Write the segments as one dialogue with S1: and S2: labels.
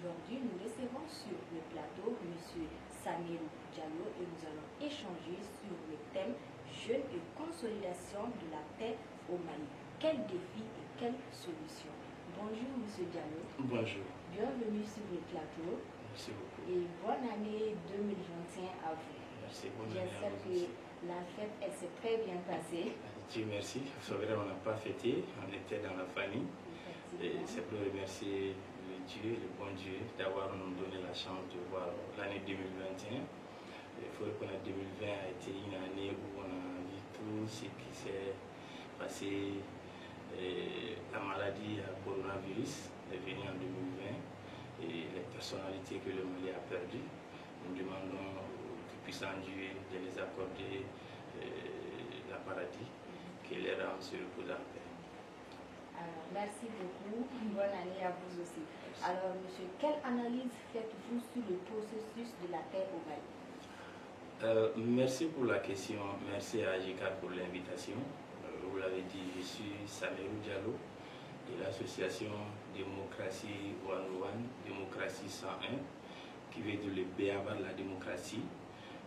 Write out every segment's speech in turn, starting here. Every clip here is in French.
S1: Aujourd'hui, nous recevons sur le plateau M. Samerou Diallo et nous allons échanger sur le thème Jeunes et consolidation de la paix au Mali. Quels défis et quelles solutions? Bonjour M. Diallo.
S2: Bonjour.
S1: Bienvenue sur le plateau.
S2: Merci beaucoup.
S1: Et bonne année 2021 à vous.
S2: Merci.
S1: J'espère que la fête s'est très bien passée.
S2: Dieu merci. C'est vrai, on n'a pas fêté, on était dans la famille. Et c'est pour remercier le Dieu, le bon Dieu, d'avoir nous donné la chance de voir l'année 2021. Il faut reconnaître que 2020 a été une année où on a vu tout ce qui s'est passé. La maladie à coronavirus est venue en 2020 et les personnalités que le Mali a perdues. Nous demandons au tout-puissant Dieu de les accorder la paradis, que les âmes se reposent en paix.
S1: Alors, merci beaucoup. Bonne année à vous aussi. Merci. Alors, monsieur, quelle analyse faites-vous sur le processus de la paix au Mali?
S2: Merci pour la question. Merci à Ajika pour l'invitation. Vous l'avez dit, je suis Samerou Diallo de l'association Démocratie 101, Démocratie 101, qui veut dire le béaba de la démocratie.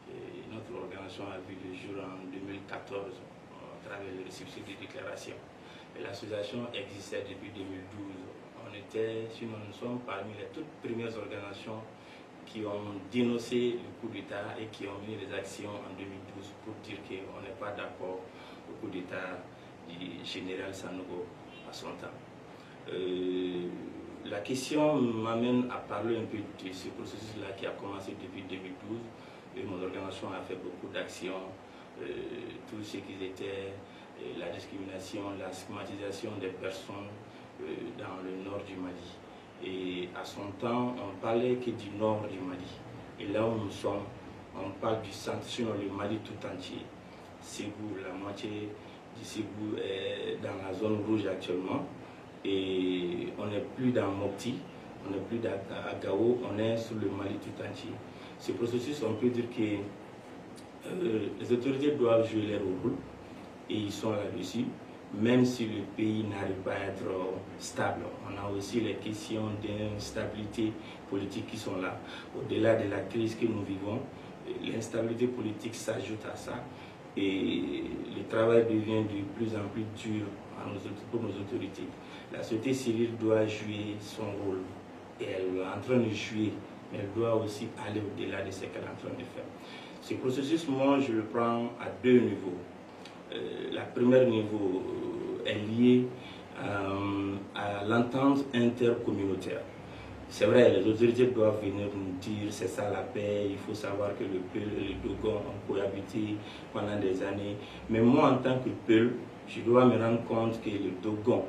S2: Et notre organisation a vu le jour en 2014 à travers le récépissé de déclaration. L'association existait depuis 2012. Nous sommes parmi les toutes premières organisations qui ont dénoncé le coup d'État et qui ont mis des actions en 2012 pour dire qu'on n'est pas d'accord au coup d'État du général Sanogo à son temps. La question m'amène à parler un peu de ce processus-là qui a commencé depuis 2012. Et mon organisation a fait beaucoup d'actions, tout ce qui était la discrimination, la stigmatisation des personnes dans le nord du Mali. Et à son temps, on parlait que du nord du Mali. Et là où nous sommes, on parle du centre, sinon le Mali tout entier. Ségou, la moitié du Ségou est dans la zone rouge actuellement. Et on n'est plus dans Mopti, on n'est plus à Gao, on est sur le Mali tout entier. Ce processus, on peut dire que les autorités doivent jouer leur rôle et ils sont là-dessus, même si le pays n'arrive pas à être stable. On a aussi les questions d'instabilité politique qui sont là. Au-delà de la crise que nous vivons, l'instabilité politique s'ajoute à ça et le travail devient de plus en plus dur pour nos autorités. La société civile doit jouer son rôle et elle est en train de jouer, mais elle doit aussi aller au-delà de ce qu'elle est en train de faire. Ce processus, moi, je le prends à deux niveaux. La première niveau est liée à l'entente intercommunautaire. C'est vrai, les autorités doivent venir nous dire c'est ça la paix, il faut savoir que le Peul et le Dogon ont cohabité pendant des années. Mais moi, en tant que Peul, je dois me rendre compte que le Dogon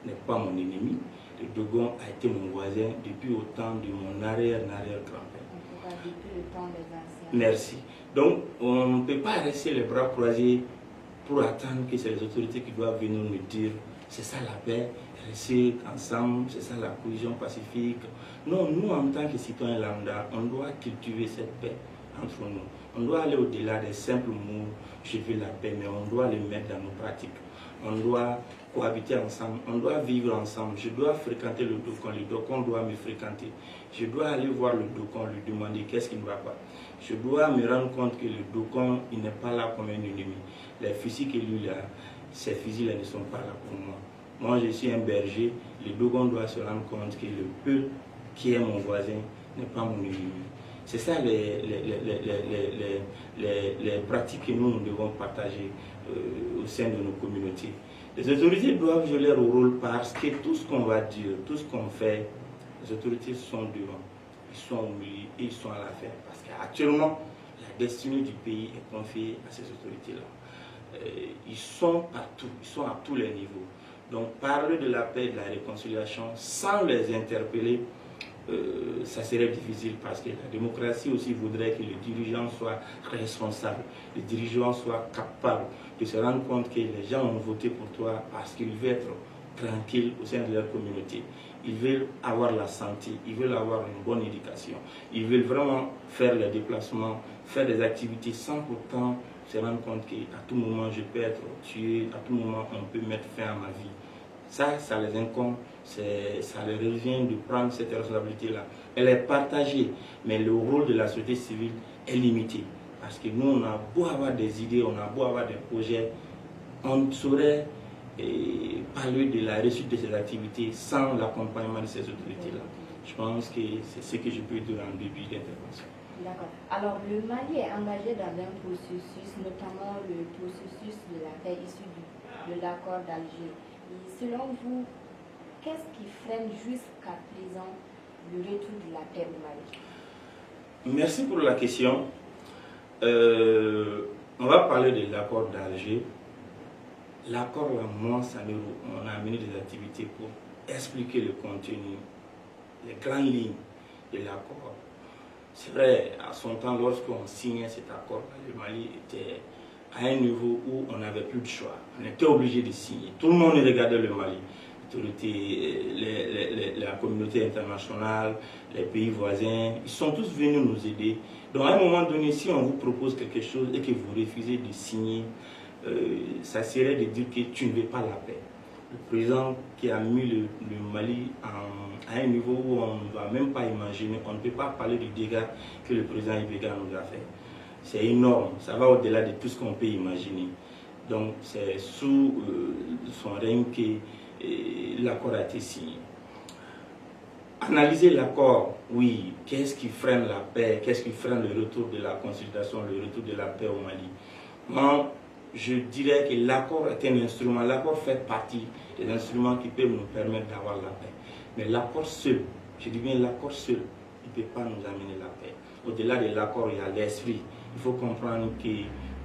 S2: n'est pas mon ennemi. Le Dogon a été mon voisin depuis au temps de mon arrière-grand-père.
S1: Depuis le temps des anciens.
S2: Merci. Donc, on ne peut pas rester les bras croisés pour attendre que c'est les autorités qui doivent venir nous dire c'est ça la paix, rester ensemble, c'est ça la cohésion pacifique. Non, nous en tant que citoyens lambda, on doit cultiver cette paix entre nous. On doit aller au-delà des simples mots, je veux la paix, mais on doit les mettre dans nos pratiques. On doit cohabiter ensemble, on doit vivre ensemble. Je dois fréquenter le Dogon doit me fréquenter. Je dois aller voir le Dogon, lui demander qu'est-ce qui ne va pas. Je dois me rendre compte que le Dogon, il n'est pas là comme un ennemi. Les fusils que lui a, ces fusils-là ne sont pas là pour moi. Moi, je suis un berger. Le Dogon doit se rendre compte que le peu qui est mon voisin n'est pas mon ennemi. C'est ça les pratiques que nous devons partager au sein de nos communautés. Les autorités doivent jouer leur rôle parce que tout ce qu'on va dire, tout ce qu'on fait, les autorités sont devant, ils sont au milieu et ils sont à l'affaire. Parce qu'actuellement, la destinée du pays est confiée à ces autorités-là. Ils sont partout, ils sont à tous les niveaux. Donc parler de la paix et de la réconciliation sans les interpeller, ça serait difficile parce que la démocratie aussi voudrait que les dirigeants soient responsables, les dirigeants soient capables de se rendre compte que les gens ont voté pour toi parce qu'ils veulent être tranquilles au sein de leur communauté. Ils veulent avoir la santé, ils veulent avoir une bonne éducation, ils veulent vraiment faire les déplacements, faire des activités sans pourtant se rendre compte qu'à tout moment je peux être tué, à tout moment on peut mettre fin à ma vie. Ça les incombe, ça les revient de prendre cette responsabilité-là. Elle est partagée, mais le rôle de la société civile est limité. Parce que nous, on a beau avoir des idées, on a beau avoir des projets, on ne saurait parler de la réussite de ces activités sans l'accompagnement de ces autorités-là. Je pense que c'est ce que je peux dire en début d'intervention.
S1: D'accord. Alors, le Mali est engagé dans un processus, notamment le processus de la paix issu de l'accord d'Alger. Selon vous, qu'est-ce qui freine jusqu'à présent le retour de la paix au Mali?
S2: Merci pour la question. On va parler de l'accord d'Alger. L'accord, moi, on a mené des activités pour expliquer le contenu, les grandes lignes de l'accord. C'est vrai, à son temps, lorsqu'on signait cet accord, le Mali était à un niveau où on n'avait plus de choix. On était obligé de signer. Tout le monde regardait le Mali. La communauté internationale, les pays voisins, ils sont tous venus nous aider. Donc à un moment donné, si on vous propose quelque chose et que vous refusez de signer, ça serait de dire que tu ne veux pas la paix. Le président qui a mis le Mali à un niveau où on ne va même pas imaginer, on ne peut pas parler du dégât que le président Ibeka nous a fait. C'est énorme, ça va au-delà de tout ce qu'on peut imaginer. Donc c'est sous son règne que l'accord a été signé. Analyser l'accord, oui, qu'est-ce qui freine la paix, qu'est-ce qui freine le retour de la consultation, le retour de la paix au Mali? Moi, je dirais que l'accord est un instrument, l'accord fait partie des instruments qui peuvent nous permettre d'avoir la paix. Mais l'accord seul, je dis bien l'accord seul, il ne peut pas nous amener la paix. Au-delà de l'accord, il y a l'esprit. Il faut comprendre que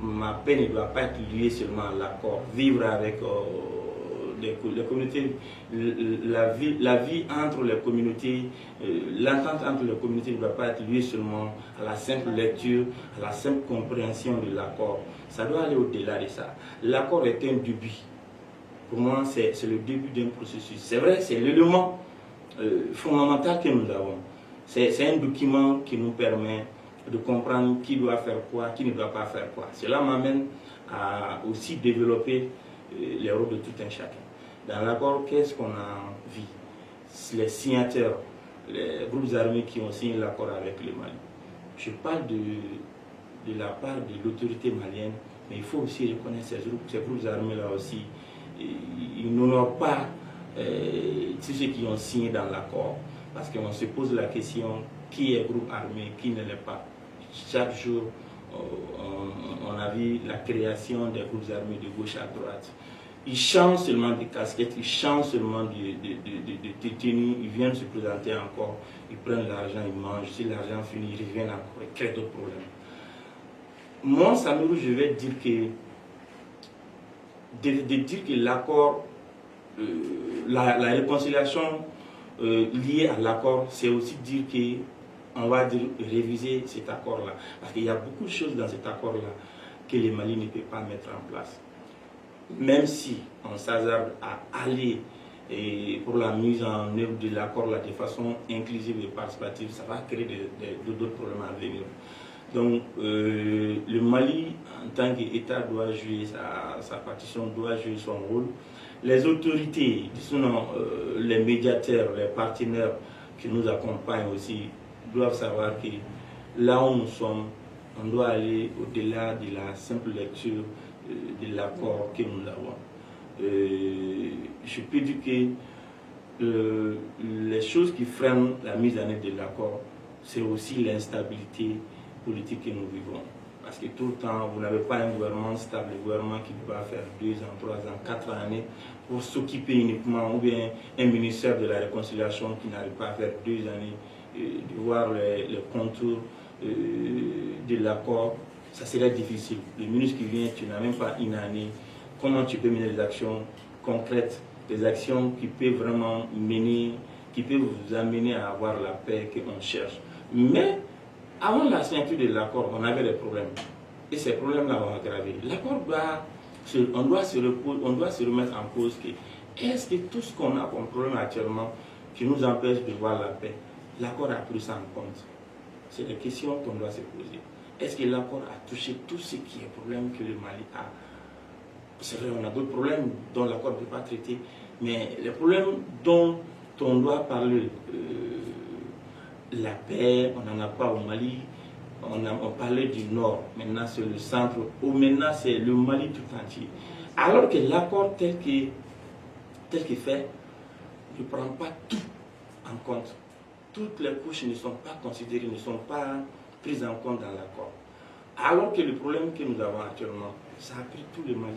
S2: ma paix ne doit pas être liée seulement à l'accord. Vivre avec les communautés, la vie entre les communautés, l'entente entre les communautés ne doit pas être liée seulement à la simple lecture, à la simple compréhension de l'accord. Ça doit aller au-delà de ça. L'accord est un début. Pour moi, c'est le début d'un processus. C'est vrai, c'est l'élément fondamental que nous avons. C'est un document qui nous permet de comprendre qui doit faire quoi, qui ne doit pas faire quoi. Cela m'amène à aussi développer les rôles de tout un chacun. Dans l'accord, qu'est-ce qu'on a vu? Les signataires, les groupes armés qui ont signé l'accord avec le Mali. Je parle de la part de l'autorité malienne, mais il faut aussi reconnaître ces groupes armés-là aussi. Ils n'honorent pas tous ceux qui ont signé dans l'accord, parce qu'on se pose la question qui est groupe armé, qui ne l'est pas. Chaque jour, on a vu la création des groupes armés de gauche à droite. Ils changent seulement de casquettes, ils changent seulement de tenue, ils viennent se présenter encore, ils prennent l'argent, ils mangent, si l'argent finit, ils reviennent encore, ils créent d'autres problèmes. Moi, Samirou, je vais dire que l'accord, la réconciliation liée à l'accord, c'est aussi dire qu'on va réviser cet accord-là. Parce qu'il y a beaucoup de choses dans cet accord-là que le Mali ne peut pas mettre en place. Même si on s'hasarde à aller pour la mise en œuvre de l'accord de façon inclusive et participative, ça va créer d'autres problèmes à venir. Donc le Mali, en tant qu'État, doit jouer sa partition, doit jouer son rôle. Les autorités, sinon les médiateurs, les partenaires qui nous accompagnent aussi, doivent savoir que là où nous sommes, on doit aller au-delà de la simple lecture de l'accord que nous avons. Je peux dire que les choses qui freinent la mise en œuvre de l'accord, c'est aussi l'instabilité politique que nous vivons. Parce que tout le temps, vous n'avez pas un gouvernement stable, un gouvernement qui va faire 2 ans, 3 ans, 4 années pour s'occuper uniquement, ou bien un ministère de la réconciliation qui n'arrive pas à faire 2 années, de voir les contours de l'accord. Ça serait difficile. Le ministre qui vient, tu n'as même pas une année. Comment tu peux mener des actions concrètes, des actions qui peuvent vraiment qui peuvent vous amener à avoir la paix qu'on cherche. Mais avant la signature de l'accord, on avait des problèmes. Et ces problèmes-là ont aggravé. L'accord on doit se remettre en cause que est-ce que tout ce qu'on a comme problème actuellement qui nous empêche de voir la paix, l'accord a pris ça en compte? C'est des questions qu'on doit se poser. Est-ce que l'accord a touché tout ce qui est problème que le Mali a? C'est vrai, on a d'autres problèmes dont l'accord ne peut pas traiter, Mais les problèmes dont on doit parler, la paix, on n'en a pas au Mali. On parlait du nord, maintenant c'est le centre, ou maintenant c'est le Mali tout entier. Alors que l'accord tel qu'il fait ne prend pas tout en compte. Toutes les couches ne sont pas considérées, ne sont pas prises en compte dans l'accord. Alors que le problème que nous avons actuellement, ça a pris tout le Mali.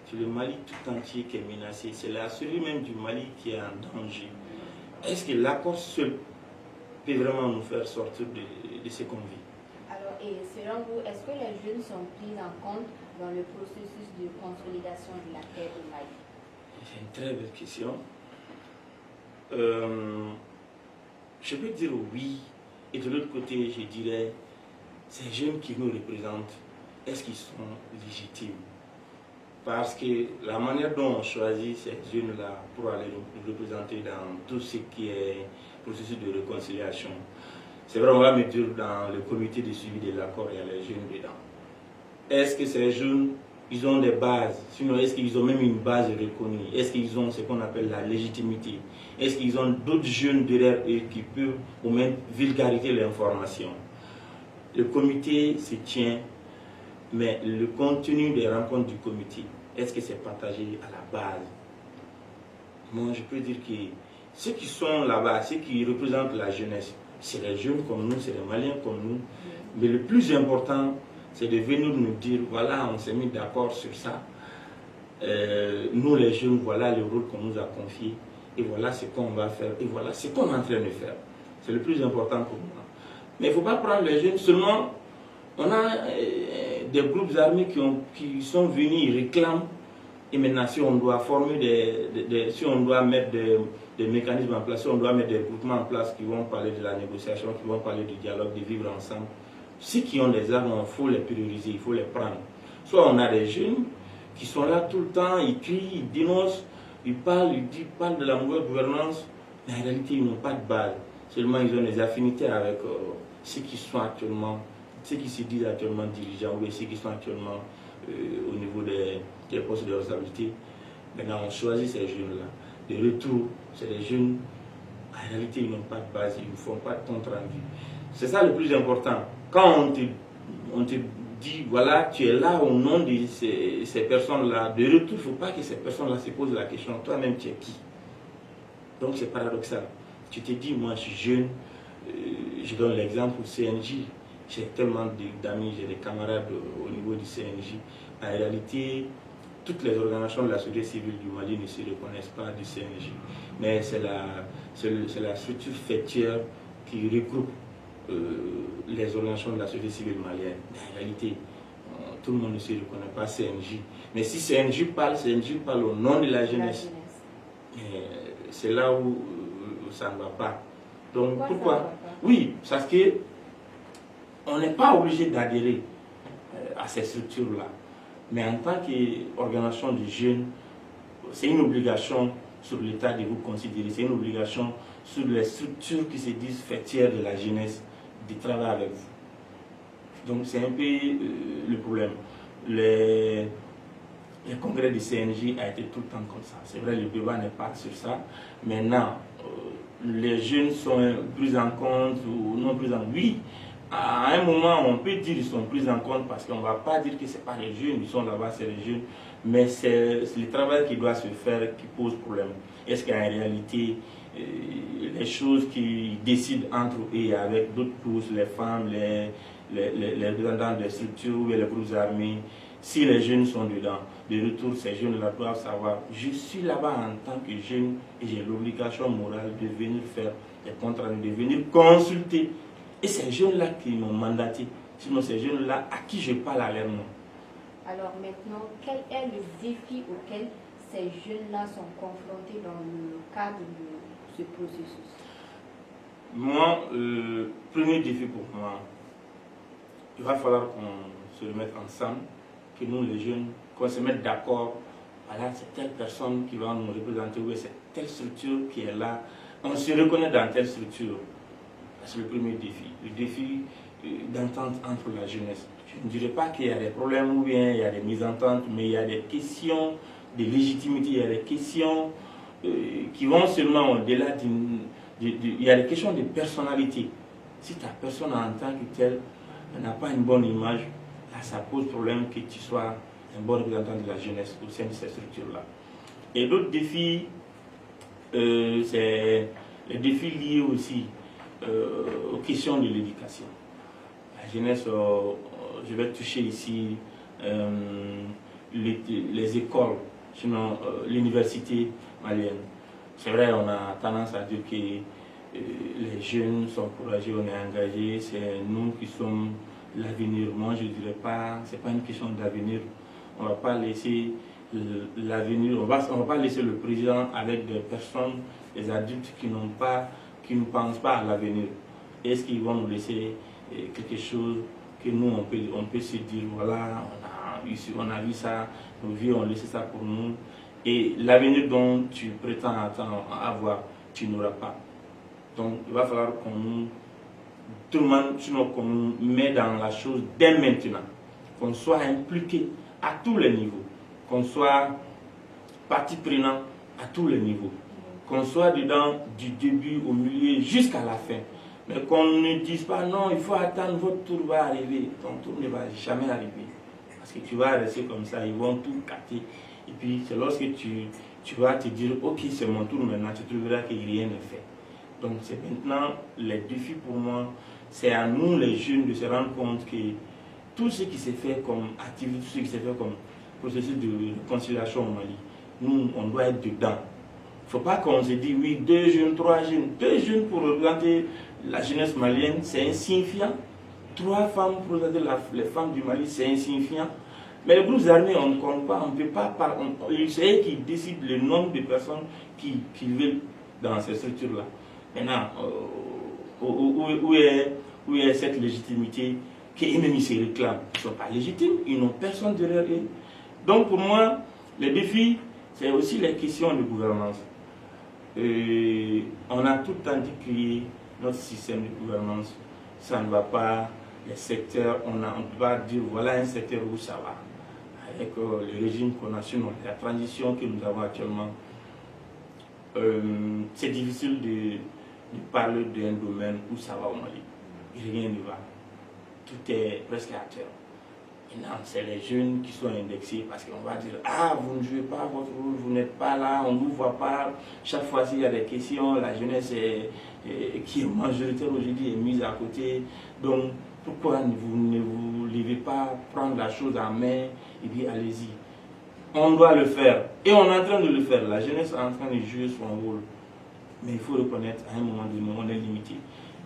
S2: C'est le Mali tout entier qui est menacé. C'est celui même du Mali qui est en danger. Est-ce que l'accord seul peut vraiment nous faire sortir de ce qu'on vit?
S1: Alors, et selon vous, est-ce que les jeunes sont pris en compte dans le processus de consolidation de la paix au Mali?
S2: C'est une très belle question. Je peux dire oui, et de l'autre côté, je dirais, ces jeunes qui nous représentent, est-ce qu'ils sont légitimes? Parce que la manière dont on choisit ces jeunes-là pour aller nous représenter dans tout ce qui est processus de réconciliation, c'est vrai, on va me dire dans le comité de suivi de l'accord, il y a les jeunes dedans. Est-ce que ces jeunes, ils ont des bases? Sinon, est-ce qu'ils ont même une base reconnue? Est-ce qu'ils ont ce qu'on appelle la légitimité? Est-ce qu'ils ont d'autres jeunes derrière eux qui peuvent au moins vulgariser l'information? Le comité se tient, mais le contenu des rencontres du comité, est-ce que c'est partagé à la base? Moi, je peux dire que ceux qui sont là-bas, ceux qui représentent la jeunesse, c'est les jeunes comme nous, c'est les Maliens comme nous. Mais le plus important, c'est de venir nous dire, voilà, on s'est mis d'accord sur ça. Nous, les jeunes, voilà le rôle qu'on nous a confié. Et voilà ce qu'on va faire. Et voilà ce qu'on est en train de faire. C'est le plus important pour moi. Mais il ne faut pas prendre les jeunes. Seulement, on a des groupes armés qui sont venus, ils réclament. Et maintenant, si on doit former si on doit mettre des mécanismes en place, si on doit mettre des groupements en place qui vont parler de la négociation, qui vont parler du dialogue, de vivre ensemble, ceux qui ont des armes, il faut les prioriser, il faut les prendre. Soit on a des jeunes qui sont là tout le temps, ils crient, ils dénoncent, ils parlent de la mauvaise gouvernance, mais en réalité, ils n'ont pas de base. Seulement, ils ont des affinités avec ceux qui sont actuellement, ceux qui se disent actuellement dirigeants ou ceux qui sont actuellement au niveau des postes de responsabilité. Maintenant, on choisit ces jeunes-là. De retour, c'est des jeunes, en réalité, ils n'ont pas de base, ils ne font pas de compte rendu. C'est ça le plus important. Quand on te dit, voilà, tu es là au nom de ces personnes-là, de retour, il ne faut pas que ces personnes-là se posent la question, toi-même, tu es qui? Donc, c'est paradoxal. Tu te dis, moi, je suis jeune, je donne l'exemple au CNJ, j'ai tellement d'amis, j'ai des camarades au niveau du CNJ. En réalité, toutes les organisations de la société civile du Mali ne se reconnaissent pas du CNJ. Mais c'est la structure fêtière qui regroupe les organisations de la société civile malienne. En réalité, tout le monde ne se reconnaît pas CNJ. Mais si CNJ parle au nom de la jeunesse. C'est là où ça ne va pas. Donc pourquoi? Oui, parce que on n'est pas obligé d'adhérer à ces structures-là. Mais en tant qu'organisation de jeunes, c'est une obligation sur l'État de vous considérer. C'est une obligation sur les structures qui se disent fêtières de la jeunesse de travailler avec vous. Donc c'est un peu le problème. Les congrès du CNJ a été tout le temps comme ça. C'est vrai, le débat n'est pas sur ça. Maintenant, les jeunes sont pris en compte ou non pris en compte. Oui, à un moment, on peut dire qu'ils sont pris en compte parce qu'on ne va pas dire que ce n'est pas les jeunes, ils sont là-bas, c'est les jeunes. Mais c'est le travail qui doit se faire qui pose problème. Est-ce qu'en réalité, les choses qui décident entre eux et avec d'autres pousses, les femmes, les représentants des structures et les groupes armés, si les jeunes sont dedans, de retour, ces jeunes-là doivent savoir, je suis là-bas en tant que jeune et j'ai l'obligation morale de venir faire des comptes rendus, de venir consulter. Et ces jeunes-là qui m'ont mandaté, sinon ces jeunes-là à qui je parle à leur nom. Alors maintenant, quel est le défi auquel ces jeunes-là sont confrontés dans le cadre de ce processus? Moi, le premier défi pour moi, il va falloir qu'on se remette ensemble, que nous les jeunes, qu'on se mette d'accord, voilà, c'est telle personne qui va nous représenter, ou c'est telle structure qui est là, on se reconnaît dans telle structure. C'est le premier défi, le défi d'entente entre la jeunesse. Je ne dirais pas qu'il y a des problèmes ou bien il y a des mésententes, mais il y a des questions de légitimité, il y a des questions qui vont seulement au-delà il y a des questions de personnalité. Si ta personne en tant que telle n'a pas une bonne image, là, ça pose problème que tu sois un bon représentant de la jeunesse au sein de ces structures-là. Et l'autre défi, c'est les défis liés aussi aux questions de l'éducation. La jeunesse, je vais toucher ici les écoles, sinon l'université malienne. C'est vrai, on a tendance à dire que les jeunes sont courageux, on est engagés, c'est nous qui sommes l'avenir. Moi, je ne dirais pas, ce n'est pas une question d'avenir. On ne va pas laisser l'avenir, on va pas laisser le président avec des personnes, des adultes qui ne pensent pas à l'avenir. Est-ce qu'ils vont nous laisser quelque chose que nous, on peut se dire, voilà, on a vu ça, nos vieux ont laissé ça pour nous. Et l'avenir dont tu prétends avoir, tu n'auras pas. Donc, il va falloir tout le monde, qu'on nous met dans la chose dès maintenant, qu'on soit impliqué à tous les niveaux, qu'on soit partie prenante à tous les niveaux, qu'on soit dedans du début au milieu jusqu'à la fin. Mais qu'on ne dise pas non, il faut attendre, votre tour va arriver. Ton tour ne va jamais arriver. Parce que tu vas rester comme ça, ils vont tout capter. Et puis c'est lorsque tu vas te dire, ok, c'est mon tour maintenant, tu trouveras que rien n'est fait. Donc c'est maintenant, les défis pour moi, c'est à nous les jeunes de se rendre compte que tout ce qui s'est fait comme activité, tout ce qui s'est fait comme processus de réconciliation au Mali, nous, on doit être dedans. Il ne faut pas qu'on se dise, oui, 2 jeunes, 3 jeunes. 2 jeunes pour représenter la jeunesse malienne, c'est insignifiant. 3 femmes pour représenter les femmes du Mali, c'est insignifiant. Mais les groupes armés, on ne compte pas, on ne peut pas parler. C'est eux qui décident le nombre de personnes qui veulent dans ces structures-là. Maintenant, où est cette légitimité qu'eux-mêmes ils se réclament? Ils ne sont pas légitimes, ils n'ont personne derrière eux. Donc pour moi, les défis, c'est aussi les questions de gouvernance. On a tout le temps dit que notre système de gouvernance, ça ne va pas, les secteurs, on ne peut pas dire voilà un secteur où ça va. Avec le régime qu'on a sur la transition que nous avons actuellement, c'est difficile de parler d'un domaine où ça va au Mali. Rien ne va. Tout est presque à terre. Maintenant, c'est les jeunes qui sont indexés parce qu'on va dire ah, vous ne jouez pas votre rôle, vous n'êtes pas là, on ne vous voit pas. Chaque fois qu'il y a des questions, la jeunesse qui est majoritaire aujourd'hui est mise à côté. Donc, pourquoi vous ne vous levez pas, prendre la chose en main et dire allez-y? On doit le faire. Et on est en train de le faire. La jeunesse est en train de jouer son rôle. Mais il faut reconnaître, à un moment donné, on est limité.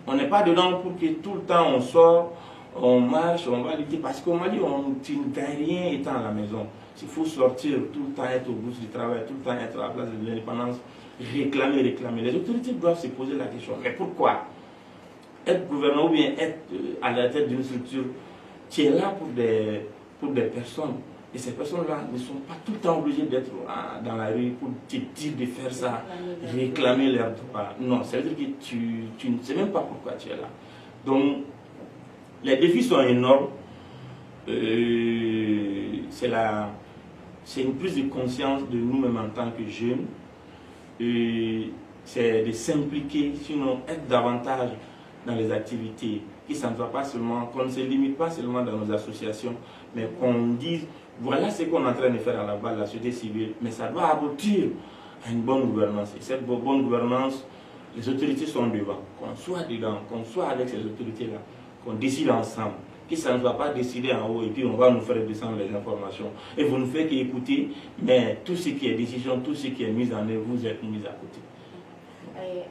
S2: On n'est pas dedans pour que tout le temps on sort, on marche, on va lutter. Parce qu'au Mali, tu ne gagnes rien étant à la maison. Il faut sortir, tout le temps être au bout du travail, tout le temps être à la place de l'indépendance, réclamer. Les autorités doivent se poser la question. Mais pourquoi? Être gouverneur ou bien être à la tête d'une structure, tu es là pour des personnes. Et ces personnes-là ne sont pas tout le temps obligées d'être dans la rue pour te dire de faire ça, réclamer leurs droits. Non, ça veut dire que tu ne sais même pas pourquoi tu es là. Donc, les défis sont énormes. C'est une prise de conscience de nous-mêmes en tant que jeunes. C'est de s'impliquer, sinon être davantage dans les activités. Que ça ne soit pas seulement, qu'on ne se limite pas seulement dans nos associations, mais qu'on dise voilà ce qu'on est en train de faire à la base de la société civile, mais ça doit aboutir à une bonne gouvernance. Et cette bonne gouvernance, les autorités sont devant. Qu'on soit dedans, qu'on soit avec ces autorités-là, qu'on décide ensemble. Que ça ne soit pas décidé en haut et puis on va nous faire descendre les informations. Et vous ne faites qu'écouter, mais tout ce qui est décision, tout ce qui est mis en œuvre, vous êtes mis à côté.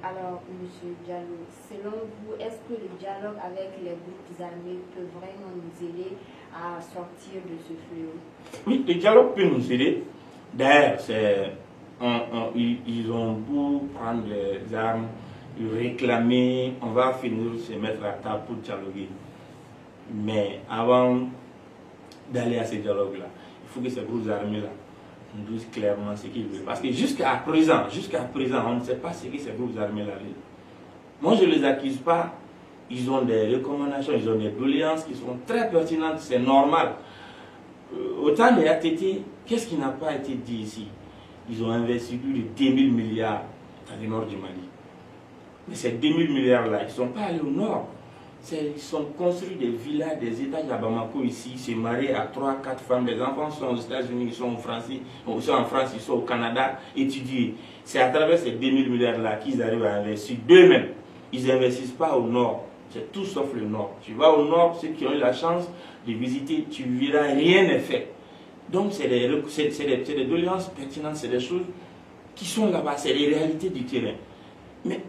S1: Alors, M. Diallo, selon vous, est-ce que le dialogue avec les groupes armés peut vraiment nous aider à sortir de ce fléau?
S2: Oui, le dialogue peut nous aider. D'ailleurs, ils ont beau prendre les armes, réclamer, on va finir se mettre à table pour dialoguer. Mais avant d'aller à ce dialogue-là, il faut que ces groupes armés-là nous disent clairement ce qu'ils veulent. Parce que jusqu'à présent, on ne sait pas ce que ces groupes armés-là veulent. Moi, je ne les accuse pas. Ils ont des recommandations, ils ont des doléances qui sont très pertinentes, c'est normal. Autant des ATT, qu'est-ce qui n'a pas été dit ici? ils ont investi plus de 2000 milliards dans le nord du Mali. Mais ces 2000 milliards-là, ils ne sont pas allés au nord. Ils sont construits des villas, des étages à Bamako ici, ils se marient à 3-4 femmes. Les enfants sont aux États-Unis, ils sont en France, ils sont au Canada, étudiés. C'est à travers ces 2000 milliards-là qu'ils arrivent à investir d'eux-mêmes. Ils n'investissent pas au nord. C'est tout sauf le nord. Tu vas au nord, ceux qui ont eu la chance de visiter, tu verras, rien n'est fait. Donc c'est des doléances pertinentes, c'est des choses qui sont là-bas, c'est les réalités du terrain. Mais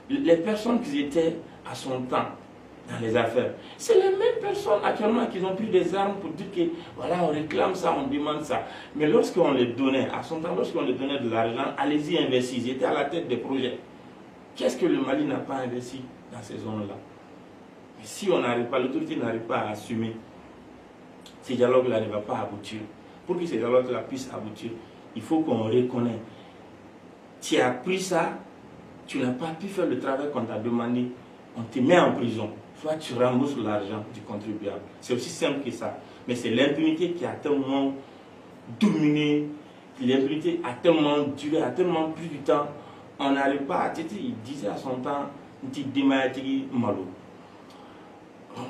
S2: les personnes qui étaient à son temps dans les affaires, c'est les mêmes personnes actuellement qui ont pris des armes pour dire que voilà, on réclame ça, on demande ça. Mais lorsqu'on les donnait, à son temps, lorsqu'on les donnait de l'argent, allez-y investir, ils étaient à la tête des projets. Qu'est-ce que le Mali n'a pas investi dans ces zones-là? Si on n'arrive pas, l'autorité n'arrive pas à assumer, ces dialogues-là ne vont pas aboutir. Pour que ces dialogues-là puissent aboutir, il faut qu'on reconnaisse. Tu as pris ça, tu n'as pas pu faire le travail qu'on t'a demandé, on te met en prison. Soit tu rembourses l'argent du contribuable. C'est aussi simple que ça. Mais c'est l'impunité qui a tellement dominé, l'impunité a tellement duré, a tellement pris du temps. On n'arrive pas à... Il disait à son temps, malo.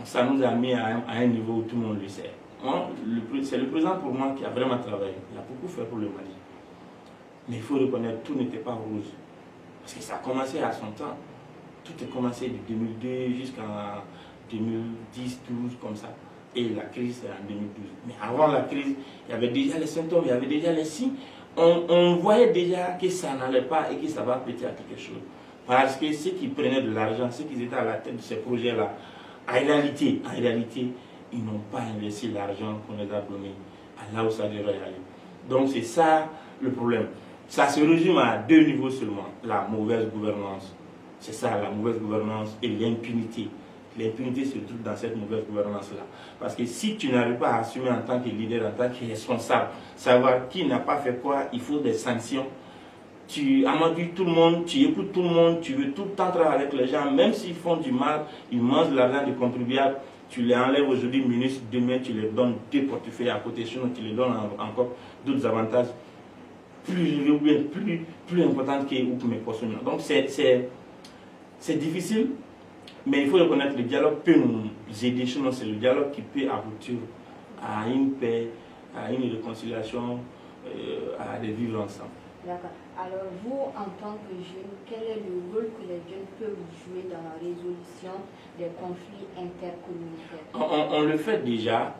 S2: Ça nous a mis à un niveau où tout le monde le sait. C'est le président pour moi qui a vraiment travaillé. Il a beaucoup fait pour le Mali. Mais il faut reconnaître que tout n'était pas rose. Parce que ça a commencé à son temps. Tout a commencé de 2002 jusqu'en 2010, 2012, comme ça. Et la crise, c'est en 2012. Mais avant la crise, il y avait déjà les symptômes, il y avait déjà les signes. On voyait déjà que ça n'allait pas et que ça va péter à quelque chose. Parce que ceux qui prenaient de l'argent, ceux qui étaient à la tête de ces projets-là, en réalité, ils n'ont pas investi l'argent qu'on les a donné à là où ça devrait aller. Donc c'est ça le problème. Ça se résume à deux niveaux seulement. La mauvaise gouvernance. C'est ça, la mauvaise gouvernance et l'impunité. L'impunité se trouve dans cette mauvaise gouvernance-là. Parce que si tu n'arrives pas à assumer en tant que leader, en tant que responsable, savoir qui n'a pas fait quoi, il faut des sanctions. Tu amadoues tout le monde, tu écoutes tout le monde, tu veux tout le temps travailler avec les gens, même s'ils font du mal, ils mangent l'argent du contribuable, tu les enlèves aujourd'hui ministre, demain tu les donnes deux portefeuilles à côté, sinon tu les donnes encore d'autres avantages plus importants que mes postes. Donc c'est difficile, mais il faut reconnaître que le dialogue peut nous aider, sinon c'est le dialogue qui peut aboutir à une paix, à une réconciliation, à des vivre ensemble.
S1: D'accord. Alors vous, en tant que jeune, quel est le rôle que les jeunes peuvent jouer dans la résolution des conflits intercommunautaires?
S2: On le fait déjà.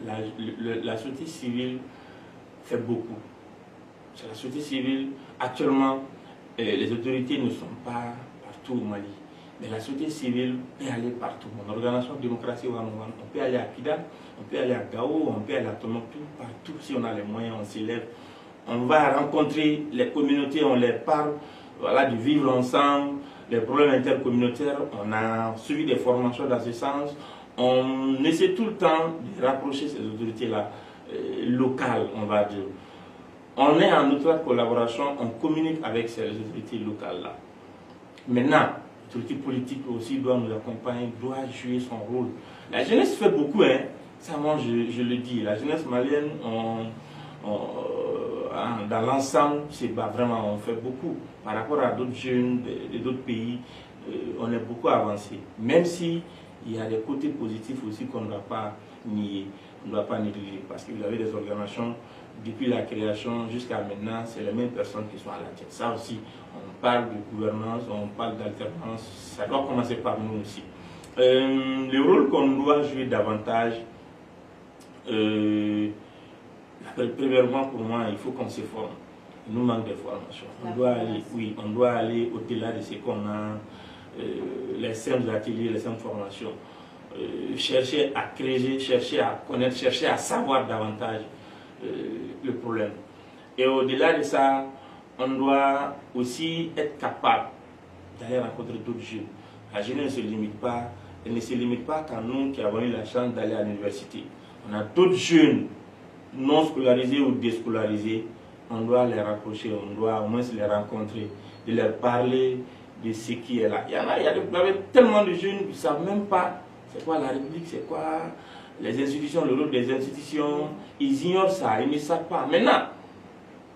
S2: La société civile fait beaucoup. La société civile, actuellement, les autorités ne sont pas partout au Mali. Mais la société civile peut aller partout. Mon organisation Démocratie One-on-One, on peut aller à Kidal, on peut aller à Gao, on peut aller à Tombouctou, partout si on a les moyens, on s'élève. On va rencontrer les communautés, on les parle, voilà, de vivre ensemble, les problèmes intercommunautaires. On a suivi des formations dans ce sens. On essaie tout le temps de rapprocher ces autorités-là, locales, on va dire. On est en étroite collaboration, on communique avec ces autorités locales-là. Maintenant, l'autorité politique aussi doit nous accompagner, doit jouer son rôle. La jeunesse fait beaucoup, hein. Ça, moi, je le dis. La jeunesse malienne, dans l'ensemble, vraiment, on fait beaucoup. Par rapport à d'autres jeunes d'autres pays, on est beaucoup avancé. Même si il y a des côtés positifs aussi qu'on ne doit pas nier, on ne doit pas négliger. Parce que vous avez des organisations, depuis la création jusqu'à maintenant, c'est les mêmes personnes qui sont à la tête. Ça aussi, on parle de gouvernance, on parle d'alternance, ça doit commencer par nous aussi. Le rôle qu'on doit jouer davantage, premièrement, pour moi, il faut qu'on se forme. Il nous manque de formation. On doit aller au-delà de ce qu'on a, les simples ateliers, les simples formations. Chercher à créer, chercher à connaître, chercher à savoir davantage le problème. Et au-delà de ça, on doit aussi être capable d'aller rencontrer d'autres jeunes. La jeunesse ne se limite pas, elle ne se limite pas qu'à nous qui avons eu la chance d'aller à l'université. On a d'autres jeunes non scolarisés ou déscolarisés, on doit les rapprocher, on doit au moins les rencontrer, de leur parler de ce qui est là. Il y a tellement de jeunes qui ne savent même pas c'est quoi la République, c'est quoi les institutions, le rôle des institutions, ils ignorent ça, ils ne savent pas. Maintenant,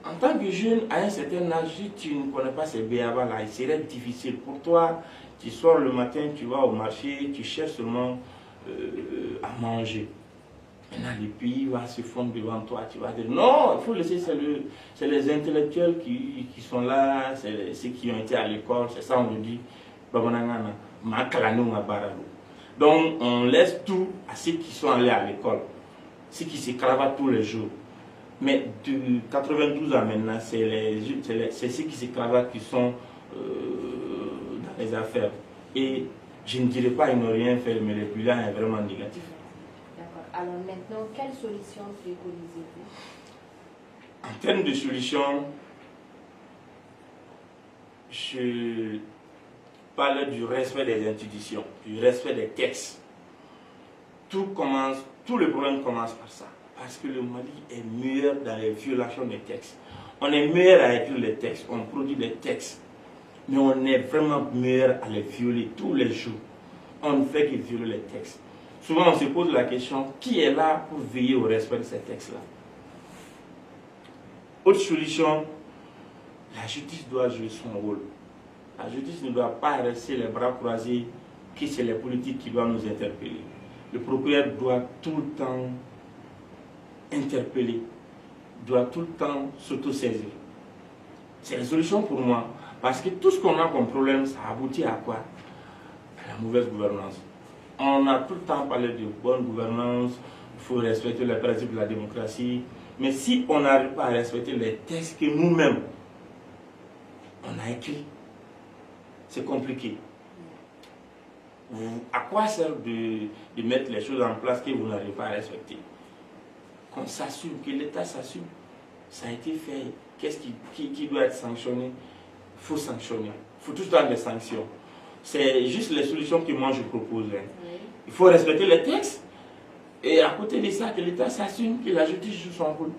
S2: en tant que jeune, à un certain âge, si tu ne connais pas ces béabas là, il serait difficile pour toi. Tu sors le matin, tu vas au marché, tu cherches seulement à manger. Maintenant, le pays va se fondre devant toi. Tu vas dire non, il faut laisser, c'est les intellectuels qui sont là, c'est ceux qui ont été à l'école, c'est ça on le dit. Donc, on laisse tout à ceux qui sont allés à l'école, ceux qui se cravatent tous les jours. Mais de 92 à maintenant, c'est ceux qui se cravatent qui sont dans les affaires. Et je ne dirais pas qu'ils n'ont rien fait, mais le bilan est vraiment négatif.
S1: D'accord. Alors maintenant, quelle solution préconisez-vous?
S2: En termes de solution, je parle du respect des institutions, du respect des textes. Tout le problème commence par ça. Parce que le Mali est meilleur dans les violations des textes. On est meilleur à écrire les textes, on produit des textes, mais on est vraiment meilleur à les violer tous les jours. On ne fait que violer les textes. Souvent on se pose la question, qui est là pour veiller au respect de ces textes-là? Autre solution, la justice doit jouer son rôle. La justice ne doit pas rester les bras croisés, que c'est les politiques qui doivent nous interpeller. Le procureur doit tout le temps interpeller, doit tout le temps s'autosaisir. C'est la solution pour moi, parce que tout ce qu'on a comme problème, ça aboutit à quoi? À la mauvaise gouvernance. On a tout le temps parlé de bonne gouvernance, il faut respecter les principes de la démocratie, mais si on n'arrive pas à respecter les textes que nous-mêmes, on a écrits, c'est compliqué. À quoi sert de mettre les choses en place que vous n'arrivez pas à respecter? Qu'on s'assume, que l'État s'assume. Ça a été fait. Qu'est-ce qui doit être sanctionné? Il faut sanctionner. Il faut tout le temps des sanctions. C'est juste les solutions que moi je propose. Hein. Oui. Il faut respecter les textes. Et à côté de ça, que l'État s'assume, que la justice joue son rôle.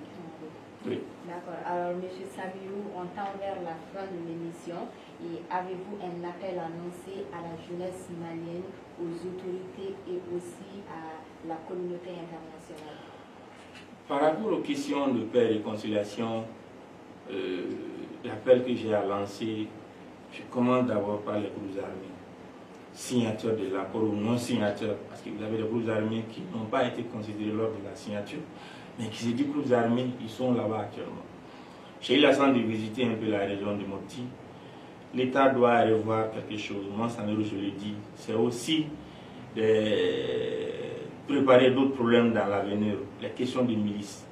S2: Oui.
S1: D'accord. Alors, M. Samilou, on tend vers la fin de l'émission. Et avez-vous un appel annoncé à la jeunesse malienne, aux autorités et aussi à la communauté internationale?
S2: Par rapport aux questions de paix et réconciliation, l'appel que j'ai à lancer, je commence d'abord par les groupes armés, signataires de l'accord ou non signataires, parce que vous avez des groupes armés qui n'ont pas été considérés lors de la signature, mais qui se disent groupes armés, ils sont là-bas actuellement. J'ai eu la chance de visiter un peu la région de Mopti. L'État doit revoir quelque chose. Moi, Sanero, je le dis, c'est aussi préparer d'autres problèmes dans l'avenir, les questions des milices.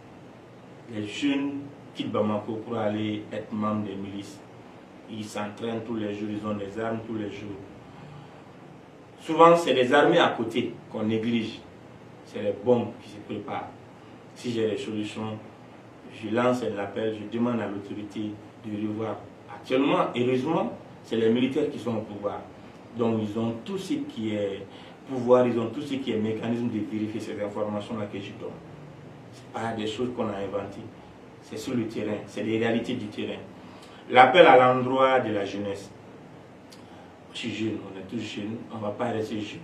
S2: Les jeunes quittent Bamako pour aller être membres des milices. Ils s'entraînent tous les jours, ils ont des armes tous les jours. Souvent, c'est les armées à côté qu'on néglige. C'est les bombes qui se préparent. Si j'ai des solutions, je lance un appel, je demande à l'autorité de revoir. Actuellement, heureusement, c'est les militaires qui sont au pouvoir. Donc, ils ont tout ce qui est pouvoir, ils ont tout ce qui est mécanisme de vérifier ces informations-là que je donne. Ce n'est pas des choses qu'on a inventées. C'est sur le terrain, c'est des réalités du terrain. L'appel à l'endroit de la jeunesse. Je suis jeune, on est tous jeunes, on ne va pas rester jeune.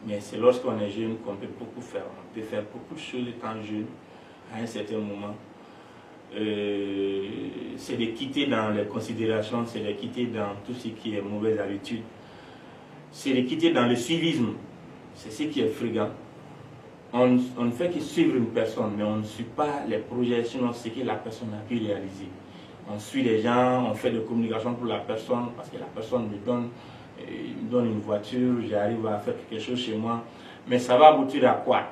S2: Mais c'est lorsqu'on est jeune qu'on peut beaucoup faire. On peut faire beaucoup de choses étant jeune, à un certain moment. C'est de quitter dans les considérations, c'est de quitter dans tout ce qui est mauvaise habitude. C'est de quitter dans le suivisme. C'est ce qui est fréquent. On ne fait que suivre une personne, mais on ne suit pas les projets, sinon ce que la personne a pu réaliser. On suit les gens, on fait des communications pour la personne, parce que la personne me donne une voiture, j'arrive à faire quelque chose chez moi. Mais ça va aboutir à quoi?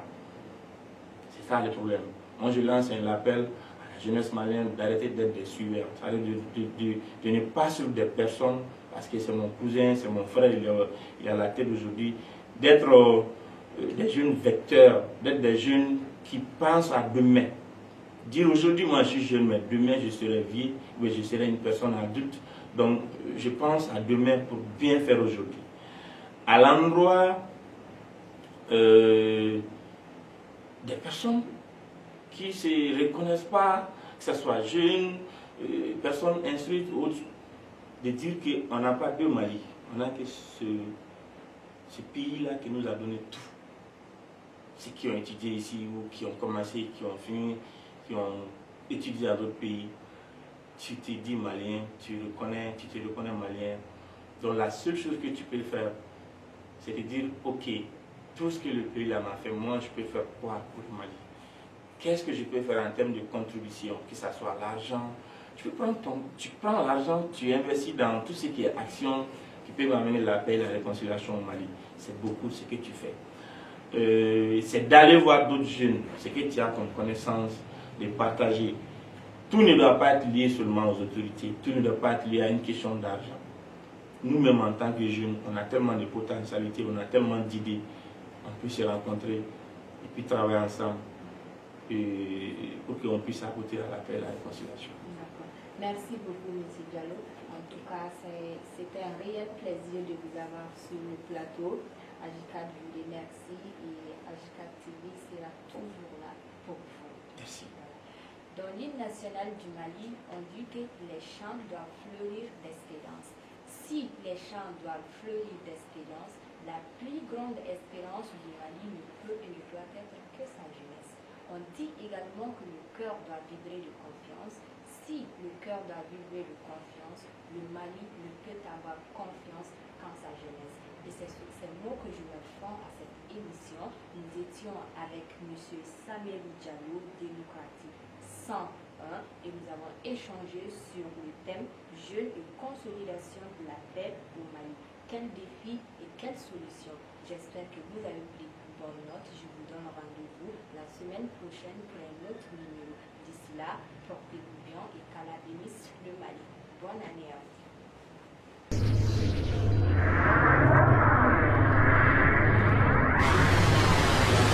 S2: C'est ça le problème. Moi, je lance un appel à la jeunesse malienne d'arrêter d'être des suiveurs, de ne pas suivre des personnes, parce que c'est mon cousin, c'est mon frère, il est à la tête aujourd'hui, d'être des jeunes vecteurs, d'être des jeunes qui pensent à demain. Dire aujourd'hui, moi je suis jeune, mais demain je serai vieux, ou je serai une personne adulte. Donc je pense à demain pour bien faire aujourd'hui. À l'endroit des personnes qui ne se reconnaissent pas, que ce soit jeunes, personnes instruites ou autres, de dire qu'on n'a pas deux Mali. On n'a que ce pays-là qui nous a donné tout. ceux qui ont étudié ici ou qui ont commencé, qui ont fini, qui ont étudié à d'autres pays, tu te dis malien, tu te reconnais malien. Donc la seule chose que tu peux faire, c'est de dire, ok, tout ce que le pays là m'a fait, moi je peux faire quoi pour le Mali? Qu'est-ce que je peux faire en termes de contribution, que ce soit l'argent? Tu prends l'argent, tu investis dans tout ce qui est action qui peut amener la paix et la réconciliation au Mali. C'est beaucoup ce que tu fais. C'est d'aller voir d'autres jeunes, ce que tu as comme connaissance, de partager. Tout ne doit pas être lié seulement aux autorités, tout ne doit pas être lié à une question d'argent. Nous-mêmes, en tant que jeunes, on a tellement de potentialités, on a tellement d'idées, on peut se rencontrer et puis travailler ensemble pour qu'on puisse apporter à la paix et à la réconciliation.
S1: Merci beaucoup, M. Diallo. En tout cas, c'était un réel plaisir de vous avoir sur le plateau. AGICAD vous remercie et AGICAD TV sera toujours là pour vous.
S2: Merci.
S1: Dans l'hymne national du Mali, on dit que les champs doivent fleurir d'espérance. Si les champs doivent fleurir d'espérance, la plus grande espérance du Mali ne peut et ne doit être que sa jeunesse. On dit également que le cœur doit vibrer de confiance. Si le cœur doit vibrer de confiance, le Mali ne peut avoir confiance qu'en sa jeunesse. Et c'est sur ces mots que je me fonds à cette émission. Nous étions avec M. Samelou Diallo, démocratique 101, et nous avons échangé sur le thème « Jeunes et consolidation de la paix au Mali ». Quels défis et quelles solutions? J'espère que vous avez pris bonne note. Je vous donne rendez-vous la semaine prochaine pour un autre numéro. D'ici là, portez-vous bien et qu'Allah bénisse le Mali. Bonne année à vous.